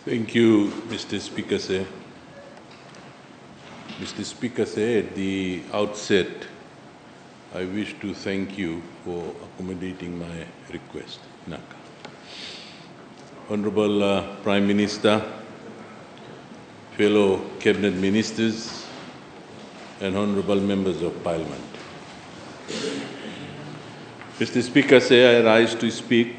Thank you, Mr. Speaker, sir. Mr. Speaker, sir, at the outset, I wish to thank you for accommodating my request. Naka. Honorable Prime Minister, fellow Cabinet Ministers, and Honorable Members of Parliament. Mr. Speaker, sir, I rise to speak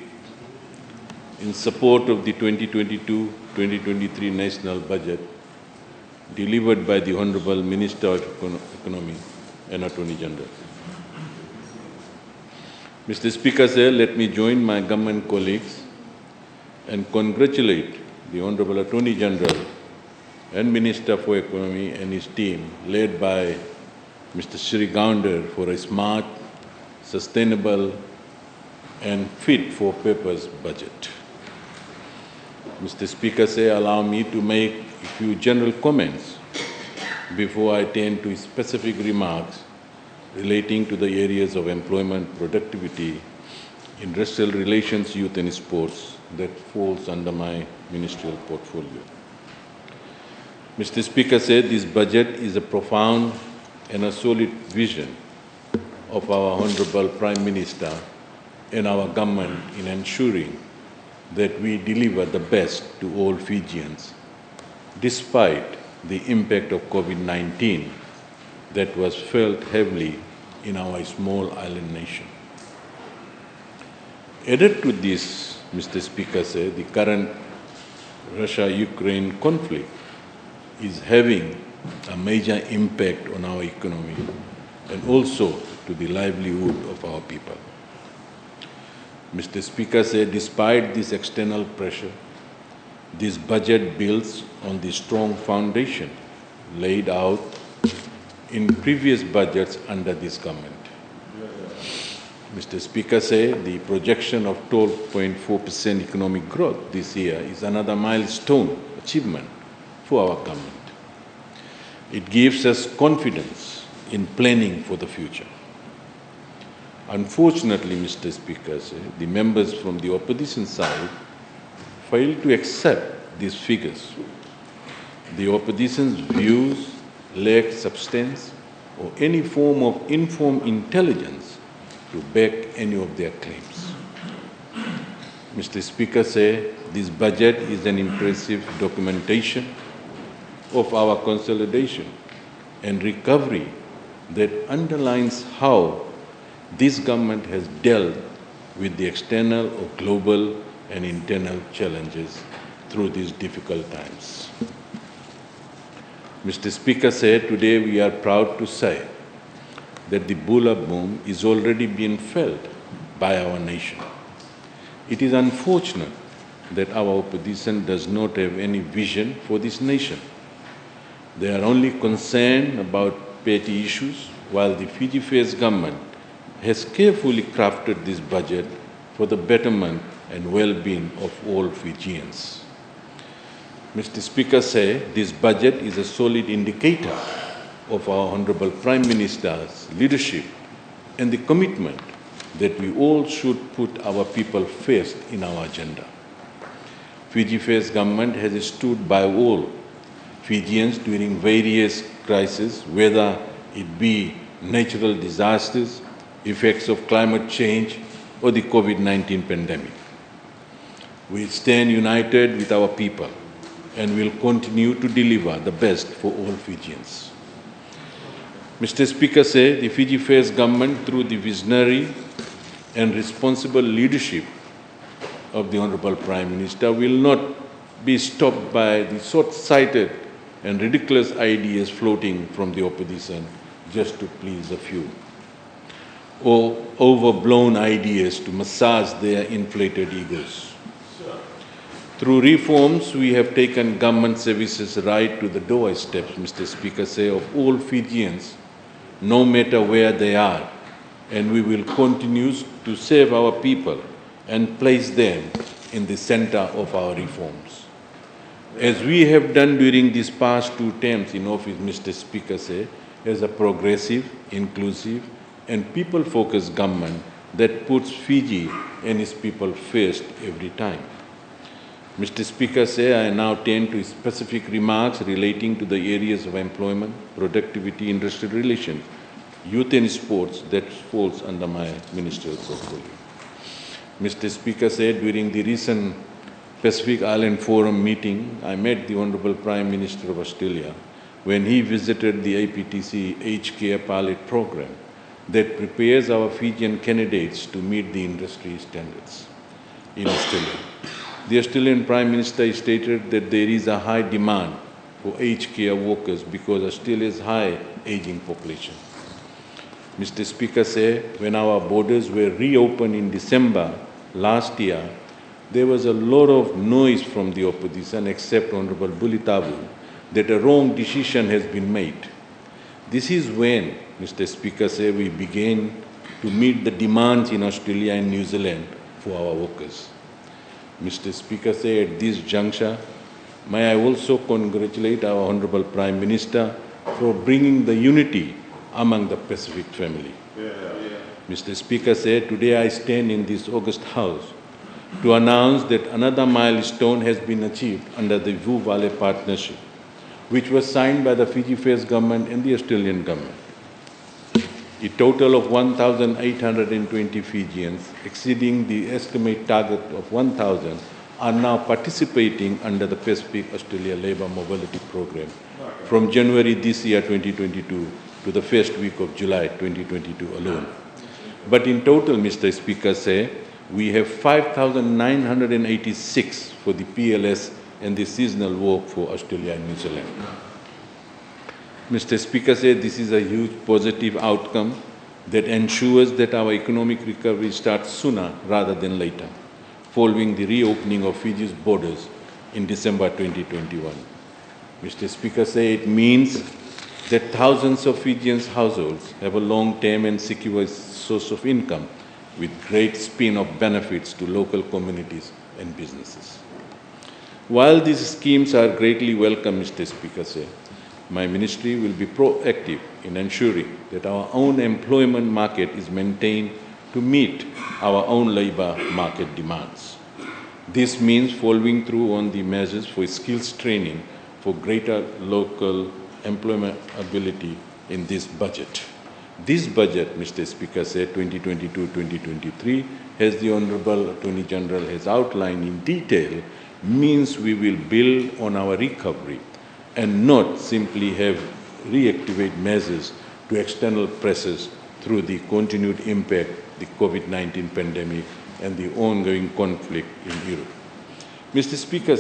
in support of the 2022-2023 National Budget delivered by the Honorable Minister of Economy and Attorney General. Mr. Speaker, sir, let me join my government colleagues and congratulate the Honorable Attorney General and Minister for Economy and his team, led by Mr. Sri Gounder, for a smart, sustainable and fit-for-purpose budget. Mr. Speaker, sir, allow me to make a few general comments before I turn to specific remarks relating to the areas of employment, productivity, industrial relations, youth and sports that falls under my ministerial portfolio. Mr. Speaker, sir, this budget is a profound and a solid vision of our Honorable Prime Minister and our government in ensuring that we deliver the best to all Fijians, despite the impact of COVID-19 that was felt heavily in our small island nation. Added to this, Mr. Speaker, sir, the current Russia-Ukraine conflict is having a major impact on our economy and also to the livelihood of our people. Mr. Speaker, said, despite this external pressure, this budget builds on the strong foundation laid out in previous budgets under this government. Mr. Speaker, said the projection of 12.4% economic growth this year is another milestone achievement for our government. It gives us confidence in planning for the future. Unfortunately, Mr. Speaker, the members from the opposition side failed to accept these figures. The opposition's views lack substance or any form of informed intelligence to back any of their claims. Mr. Speaker, this budget is an impressive documentation of our consolidation and recovery that underlines how this government has dealt with the external or global and internal challenges through these difficult times. Mr. Speaker, today we are proud to say that the Bula boom is already being felt by our nation. It is unfortunate that our opposition does not have any vision for this nation. They are only concerned about petty issues, while the Fiji Affairs government has carefully crafted this budget for the betterment and well-being of all Fijians. Mr. Speaker, this budget is a solid indicator of our Honorable Prime Minister's leadership and the commitment that we all should put our people first in our agenda. Fiji Affairs government has stood by all Fijians during various crises, whether it be natural disasters, effects of climate change, or the COVID-19 pandemic. We stand united with our people and will continue to deliver the best for all Fijians. Mr. Speaker, the Fiji Affairs government, through the visionary and responsible leadership of the Honorable Prime Minister, will not be stopped by the short-sighted and ridiculous ideas floating from the opposition just to please a few, or overblown ideas to massage their inflated egos. Through reforms, we have taken government services right to the doorsteps, Mr. Speaker, of all Fijians, no matter where they are, and we will continue to serve our people and place them in the center of our reforms. As we have done during these past 2 terms in office, Mr. Speaker, as a progressive, inclusive, and people-focused government that puts Fiji and its people first every time. Mr. Speaker, I now turn to specific remarks relating to the areas of employment, productivity, industrial relations, youth and sports that falls under my ministerial portfolio. Mr. Speaker, during the recent Pacific Island Forum meeting, I met the Honourable Prime Minister of Australia when he visited the APTC Aged Care Pilot Program that prepares our Fijian candidates to meet the industry standards in Australia. The Australian Prime Minister stated that there is a high demand for aged care workers because Australia's high aging population. Mr. Speaker, when our borders were reopened in December last year, there was a lot of noise from the opposition, except Honourable Bulitavu, that a wrong decision has been made. This is when, Mr. Speaker, we began to meet the demands in Australia and New Zealand for our workers. Mr. Speaker, at this juncture, may I also congratulate our Honourable Prime Minister for bringing the unity among the Pacific family. Mr. Speaker, today I stand in this August House to announce that another milestone has been achieved under the Vu Valley Partnership, which was signed by the Fiji First Government and the Australian Government. A total of 1,820 Fijians, exceeding the estimated target of 1,000, are now participating under the Pacific Australia Labour Mobility Program from January this year, 2022, to the first week of July 2022 alone. But in total, Mr. Speaker, we have 5,986 for the PLS and the seasonal work for Australia and New Zealand. Mr. Speaker, this is a huge positive outcome that ensures that our economic recovery starts sooner rather than later, following the reopening of Fiji's borders in December 2021. Mr. Speaker, it means that thousands of Fijians' households have a long-term and secure source of income with great spin-off benefits to local communities and businesses. While these schemes are greatly welcome, Mr. Speaker, my ministry will be proactive in ensuring that our own employment market is maintained to meet our own labour market demands. This means following through on the measures for skills training for greater local employment ability in this budget. This budget, Mr. Speaker, 2022-2023, as the Honourable Attorney General has outlined in detail, means we will build on our recovery and not simply have reactivate measures to external pressures through the continued impact of the COVID-19 pandemic and the ongoing conflict in Europe. Mr. Speaker,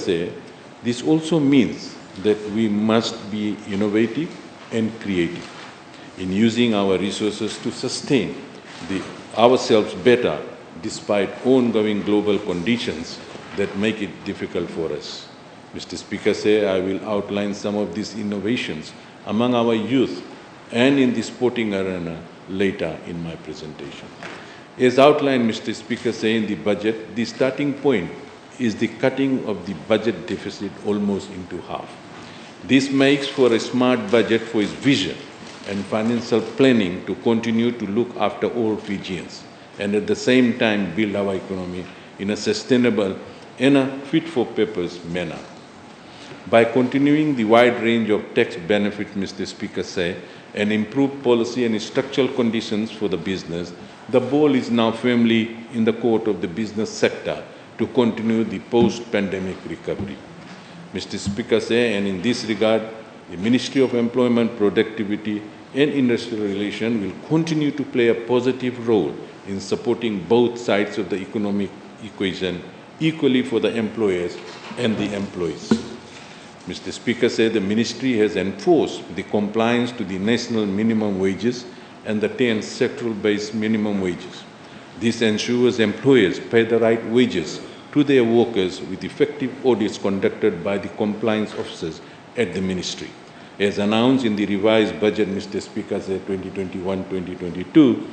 this also means that we must be innovative and creative in using our resources to sustain ourselves better despite ongoing global conditions that make it difficult for us. Mr. Speaker, I will outline some of these innovations among our youth and in the sporting arena later in my presentation. As outlined, Mr. Speaker, in the budget, the starting point is the cutting of the budget deficit almost into half. This makes for a smart budget for its vision and financial planning to continue to look after all Fijians and at the same time build our economy in a sustainable and a fit-for-purpose manner. By continuing the wide range of tax benefits, Mr. Speaker, and improved policy and structural conditions for the business, the ball is now firmly in the court of the business sector to continue the post-pandemic recovery. Mr. Speaker, and in this regard, the Ministry of Employment, Productivity and Industrial Relations will continue to play a positive role in supporting both sides of the economic equation equally for the employers and the employees. Mr. Speaker, the Ministry has enforced the compliance to the national minimum wages and the 10 sectoral-based minimum wages. This ensures employers pay the right wages to their workers with effective audits conducted by the compliance officers at the Ministry. As announced in the revised budget, Mr. Speaker, 2021-2022,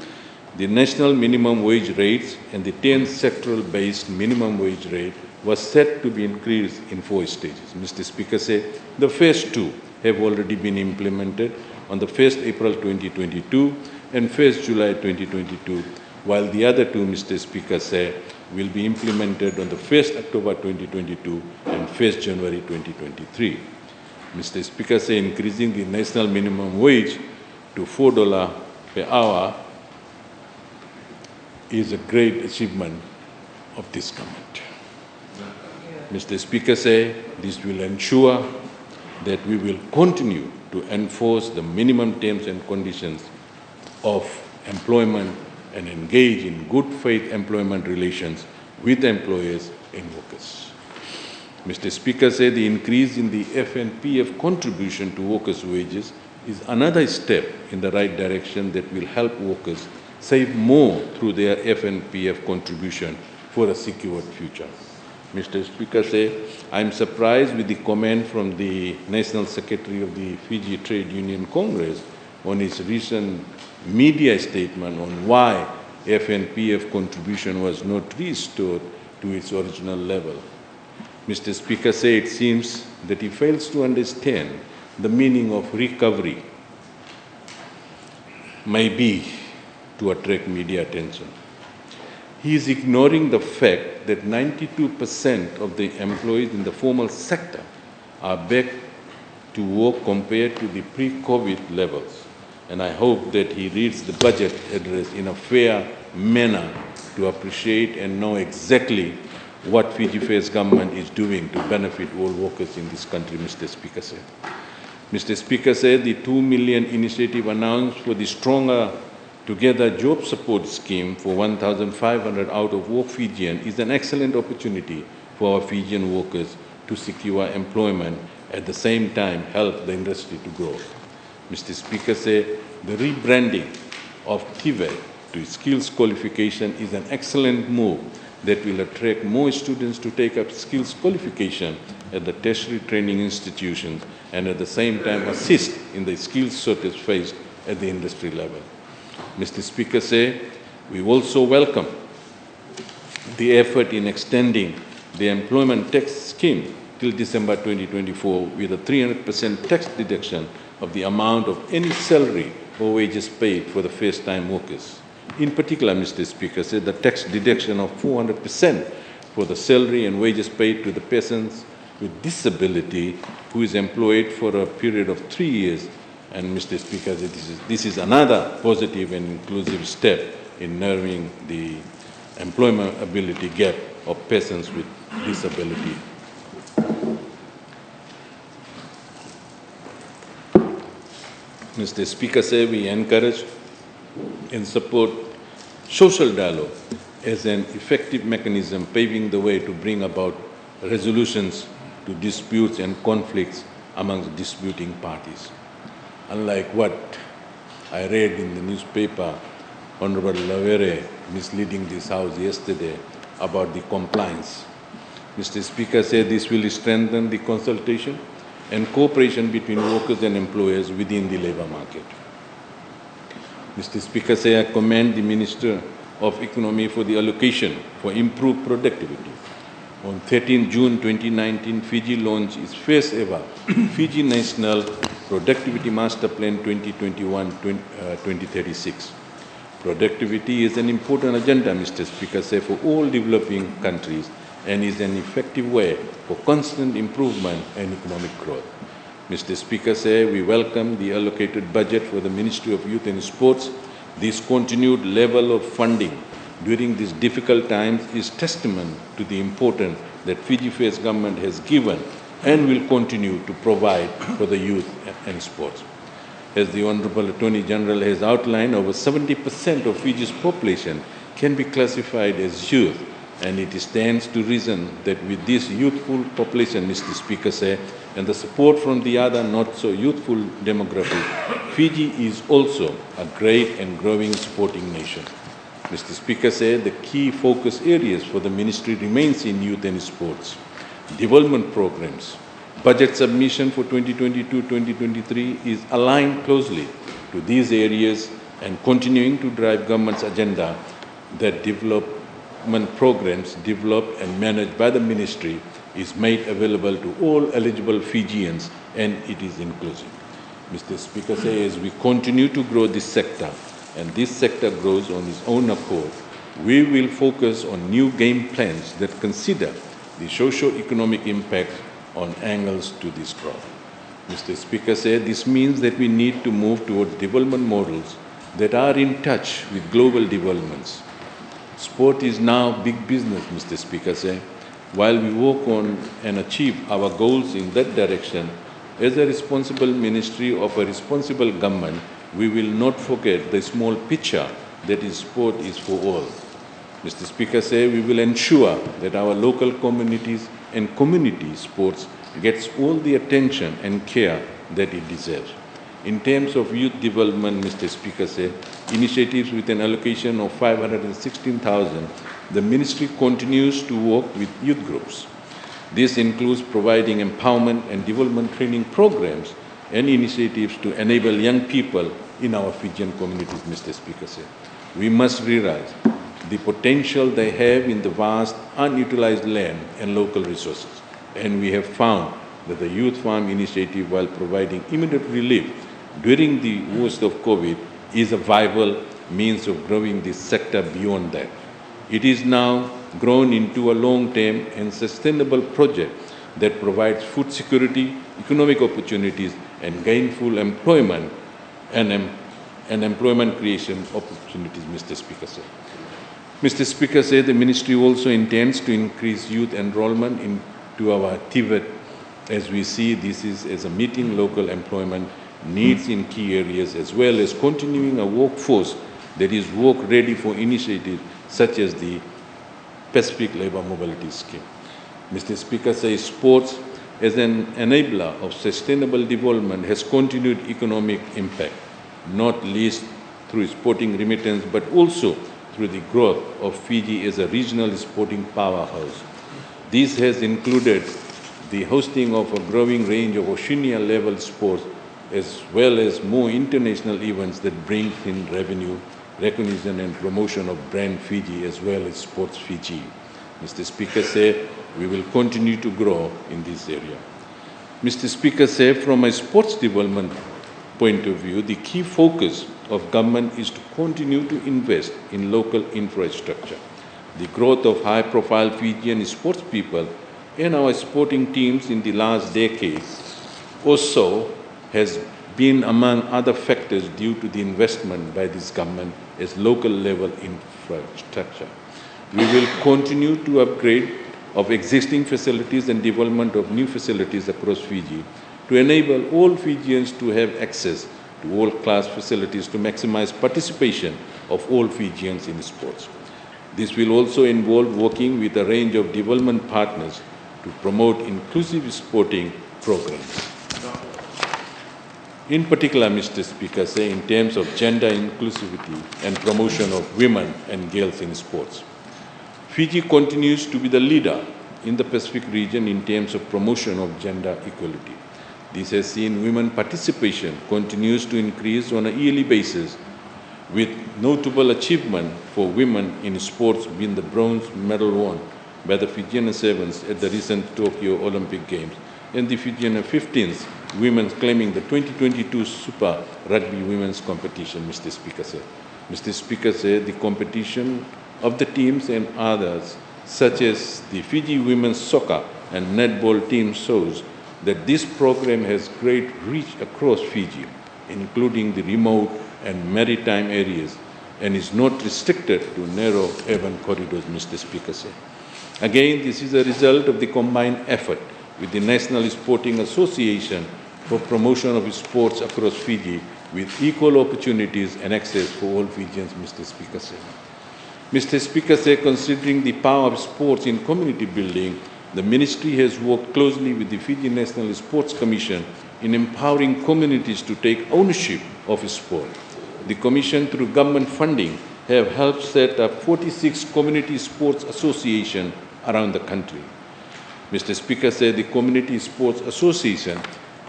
the national minimum wage rates and the 10 sectoral-based minimum wage rate was set to be increased in 4 stages. Mr. Speaker, the first 2 have already been implemented on the 1st April 2022 and 1st July 2022, while the other two, Mr. Speaker, say will be implemented on the 1st October 2022 and 1st January 2023. Mr. Speaker, say increasing the national minimum wage to $4 per hour is a great achievement of this government. Mr. Speaker, say this will ensure that we will continue to enforce the minimum terms and conditions of employment and engage in good faith employment relations with employers and workers. Mr. Speaker, said the increase in the FNPF contribution to workers' wages is another step in the right direction that will help workers save more through their FNPF contribution for a secured future. Mr. Speaker, I'm surprised with the comment from the National Secretary of the Fiji Trade Union Congress on his recent media statement on why FNPF contribution was not restored to its original level. Mr. Speaker, it seems that he fails to understand the meaning of recovery may be to attract media attention. He is ignoring the fact that 92% of the employees in the formal sector are back to work compared to the pre-COVID levels. And I hope that he reads the budget address in a fair manner to appreciate and know exactly what Fiji Fair's government is doing to benefit all workers in this country, Mr. Speaker said. Mr. Speaker said the 2 million initiative announced for the Stronger Together Job Support Scheme for 1,500 out-of-work Fijian is an excellent opportunity for our Fijian workers to secure employment, at the same time help the industry to grow. Mr. Speaker said the rebranding of TVET to skills qualification is an excellent move that will attract more students to take up skills qualification at the tertiary training institutions and at the same time assist in the skills shortage faced at the industry level. Mr. Speaker said we also welcome the effort in extending the employment tax scheme till December 2024 with a 300% tax deduction of the amount of any salary or wages paid for the first-time workers. In particular, Mr. Speaker, said the tax deduction of 400% for the salary and wages paid to the persons with disability who is employed for a period of 3 years. And Mr. Speaker, this is another positive and inclusive step in narrowing the employability gap of persons with disability. Mr. Speaker, said we encourage and support social dialogue as an effective mechanism paving the way to bring about resolutions to disputes and conflicts amongst disputing parties. Unlike what I read in the newspaper, Honorable Lavere misleading this House yesterday about the compliance. Mr. Speaker said this will strengthen the consultation and cooperation between workers and employers within the labour market. Mr. Speaker, I commend the Minister of Economy for the allocation for improved productivity. On 13 June 2019, Fiji launched its first ever Fiji National Productivity Master Plan 2021-2036. Productivity is an important agenda, Mr. Speaker, for all developing countries and is an effective way for constant improvement and economic growth. Mr. Speaker, we welcome the allocated budget for the Ministry of Youth and Sports. This continued level of funding during these difficult times is testament to the importance that Fiji Fair's government has given and will continue to provide for the youth and sports. As the Honourable Attorney General has outlined, over 70% of Fiji's population can be classified as youth, and it stands to reason that with this youthful population, Mr. Speaker, and the support from the other not-so-youthful demographic, Fiji is also a great and growing sporting nation. Mr. Speaker, the key focus areas for the ministry remains in youth and sports, development programs. Budget submission for 2022-2023 is aligned closely to these areas and continuing to drive government's agenda that development programs developed and managed by the ministry is made available to all eligible Fijians and it is inclusive. Mr. Speaker, as we continue to grow this sector, and this sector grows on its own accord, we will focus on new game plans that consider the socio-economic impact on angles to this growth. Mr. Speaker said this means that we need to move towards development models that are in touch with global developments. Sport is now big business, Mr. Speaker said. While we work on and achieve our goals in that direction, as a responsible ministry of a responsible government, we will not forget the small picture that is sport is for all. Mr. Speaker said we will ensure that our local communities and community sports gets all the attention and care that it deserves. In terms of youth development, Mr. Speaker said, initiatives with an allocation of 516,000, the ministry continues to work with youth groups. This includes providing empowerment and development training programs and initiatives to enable young people in our Fijian communities, Mr. Speaker said. We must realize the potential they have in the vast unutilized land and local resources. And we have found that the Youth Farm initiative, while providing immediate relief during the worst of COVID, is a viable means of growing this sector beyond that. It is now grown into a long-term and sustainable project that provides food security, economic opportunities, and gainful employment and employment creation opportunities, Mr. Speaker said. Mr. Speaker said the ministry also intends to increase youth enrollment into our TVET as we see this is as a meeting local employment needs in key areas, as well as continuing a workforce that is work ready for initiatives such as the Pacific Labour Mobility Scheme. Mr. Speaker says sports as an enabler of sustainable development has continued economic impact, not least through sporting remittance, but also through the growth of Fiji as a regional sporting powerhouse. This has included the hosting of a growing range of Oceania-level sports, as well as more international events that bring in revenue, recognition and promotion of brand Fiji, as well as Sports Fiji. Mr. Speaker said we will continue to grow in this area. Mr. Speaker said from a sports development point of view, the key focus of government is to continue to invest in local infrastructure. The growth of high-profile Fijian sports people and our sporting teams in the last decade also has been among other factors due to the investment by this government as local level infrastructure. We will continue to upgrade of existing facilities and development of new facilities across Fiji to enable all Fijians to have access to world-class facilities to maximize participation of all Fijians in sports. This will also involve working with a range of development partners to promote inclusive sporting programs. In particular, Mr. Speaker, say in terms of gender inclusivity and promotion of women and girls in sports. Fiji continues to be the leader in the Pacific region in terms of promotion of gender equality. This has seen women participation continues to increase on a yearly basis, with notable achievement for women in sports being the bronze medal won by the Fijian Sevens at the recent Tokyo Olympic Games, and the Fijian 15th women claiming the 2022 Super Rugby Women's Competition, Mr. Speaker said. Mr. Speaker said the competition of the teams and others, such as the Fiji Women's Soccer and Netball team, shows that this program has great reach across Fiji, including the remote and maritime areas, and is not restricted to narrow urban corridors, Mr. Speaker said. Again, this is a result of the combined effort with the National Sporting Association for promotion of sports across Fiji with equal opportunities and access for all Fijians, Mr. Speaker said. Mr. Speaker said, considering the power of sports in community building, the ministry has worked closely with the Fiji National Sports Commission in empowering communities to take ownership of sport. The Commission, through government funding, have helped set up 46 community sports associations around the country. Mr. Speaker said the Community Sports Association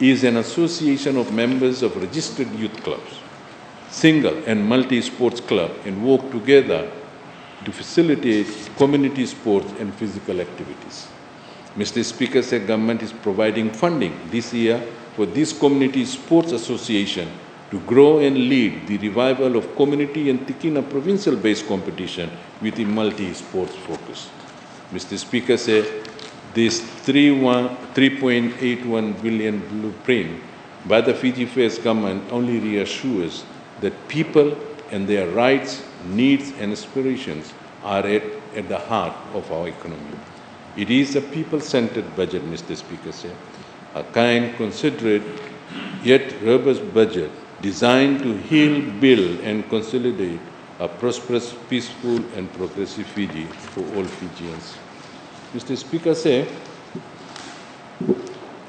is an association of members of registered youth clubs, single and multi-sports clubs, and work together to facilitate community sports and physical activities. Mr. Speaker said government is providing funding this year for this community sports association to grow and lead the revival of community and Tikina provincial-based competition with a multi-sports focus. Mr. Speaker said this 3.81 billion blueprint by the Fiji First government only reassures that people and their rights, needs and aspirations are at the heart of our economy. It is a people-centered budget, Mr. Speaker said, a kind, considerate, yet robust budget designed to heal, build and consolidate a prosperous, peaceful and progressive Fiji for all Fijians. Mr. Speaker said,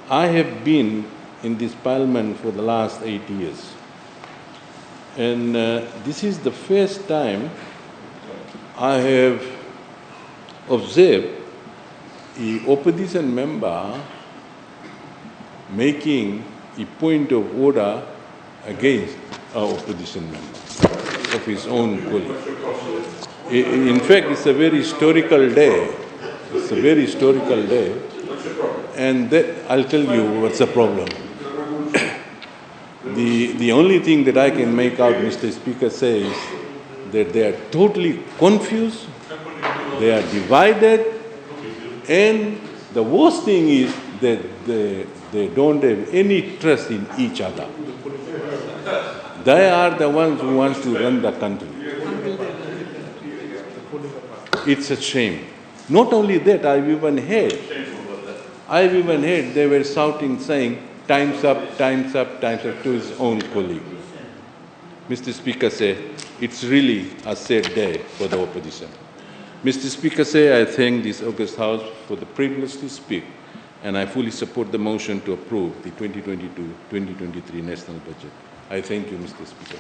I have been in this parliament for the last 8 years. And this is the first time I have observed the opposition member making a point of order against our opposition member of his own colleague. In fact, it's a very historical day. It's a very historical day. And I'll tell you what's the problem. The only thing that I can make out, Mr. Speaker, says that they are totally confused, they are divided, and the worst thing is that they don't have any trust in each other. They are the ones who want to run the country. It's a shame. Not only that, I've even heard they were shouting, saying, time's up, time's up, time's up, to his own colleague. Mr. Speaker said, it's really a sad day for the opposition. Mr. Speaker said, I thank this August House for the privilege to speak, and I fully support the motion to approve the 2022-2023 national budget. I thank you, Mr. Speaker.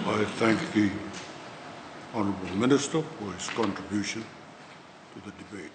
I thank the Honourable Minister for his contribution to the debate.